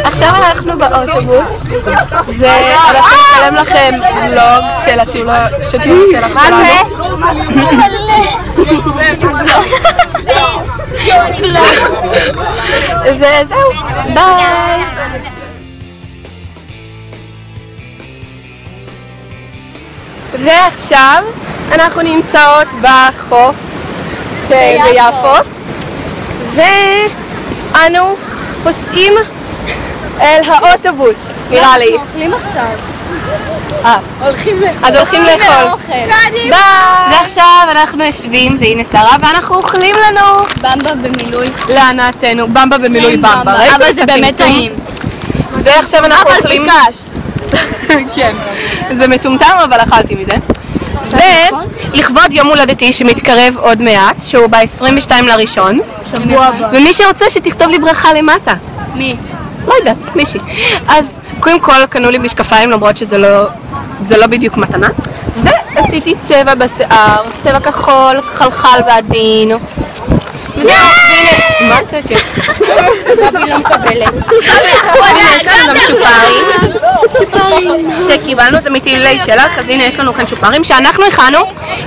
עכשיו אנחנו באוטובוס, ואנחנו נצלם לכם ולוג של הטיול שלך שלנו. וזהו, ביי. ועכשיו אנחנו נמצאות בחוף ביפו, ואנו פוסעים אל האוטובוס, נראה לי. אנחנו אוכלים עכשיו. אז הולכים לאכול. ביי! ועכשיו אנחנו יושבים, והנה שרה, ואנחנו אוכלים לנו במבה במילוי. להנאתנו, במבה במילוי במבה. אבל זה באמת טעים. ועכשיו אנחנו אוכלים... כן, זה מטומטם אבל אכלתי מזה. ולכבוד יום הולדתי שמתקרב עוד מעט, שהוא ב-22 לראשון, שבוע הבא. ומי שרוצה שתכתוב לי ברכה למטה. מי? לא יודעת, מישהי. אז קודם כל קנו לי משקפיים למרות שזה לא בדיוק מתנה, ועשיתי צבע בשיער, צבע כחול, חלחל ועדין. וזהו, והנה, מה זה יש? גבי לא מקבלת. הנה יש לנו גם שופרים שקיבלנו, זה מטילי שלך, אז הנה יש לנו כאן שופרים שאנחנו הכנו,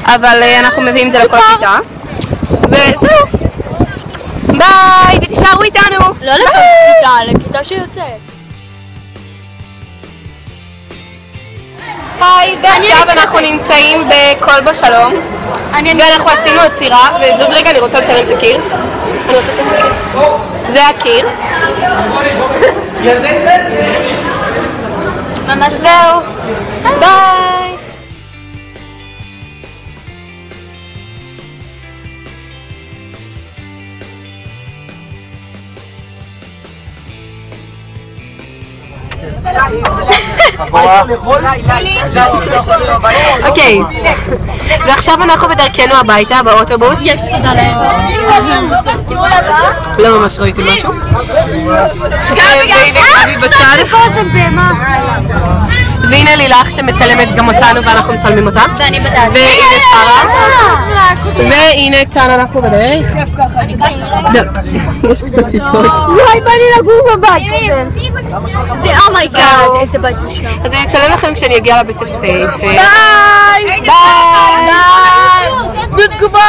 אבל אנחנו מביאים את זה לכל הכיתה. וזהו, ביי, ותישארו איתנו. לא לכל כיתה, לכיתה שיוצאת. היי, ועכשיו אנחנו נמצאים בכלבו שלום, ואנחנו עשינו עצירה, וזוז רגע, אני רוצה לצלם את הקיר. זה הקיר. ממש זהו. ביי. אוקיי, ועכשיו אנחנו בדרכנו הביתה באוטובוס. יש, תודה להם. לא ממש ראיתי משהו. והנה גבי בצד. והנה לילך שמצלמת גם אותנו ואנחנו מצלמים אותה. ואני בדרך. והנה שרה. והנה כאן אנחנו בדרך. יש קצת טיפות. וואי, בא לי לגור בבית הזה. זה אומייגאד, איזה בית משנה. אז אני אצלם לכם כשאני אגיע לבית הספר. ביי! ביי! בתגובות!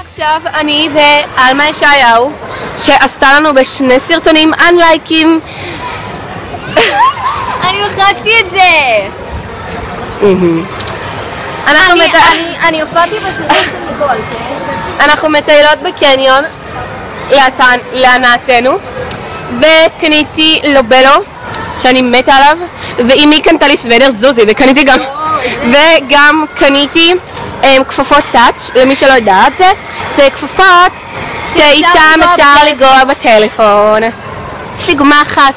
עכשיו אני ואלמה ישעיהו שעשתה לנו בשני סרטונים אנלייקים. אני מחקתי את זה! אני הופעתי בסרטון של ניקול, כן? אנחנו מטיילות בקניון להנאתנו, וקניתי לובלו שאני מתה עליו, ואימי קנתה לי סוודר זוזי וקניתי גם, וגם קניתי כפפות טאץ'. למי שלא יודעת, זה כפפות שאיתם אפשר לגוע בטלפון. יש לי גומה אחת.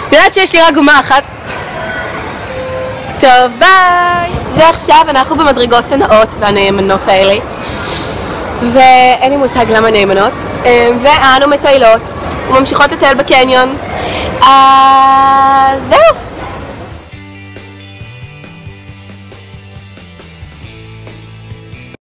את יודעת שיש לי רק גומה אחת? טוב, ביי! ועכשיו אנחנו במדרגות הנאות והנאמנות האלה, ואין לי מושג למה נאמנות, ואנו מטיילות וממשיכות לטייל בקניון. אז זהו!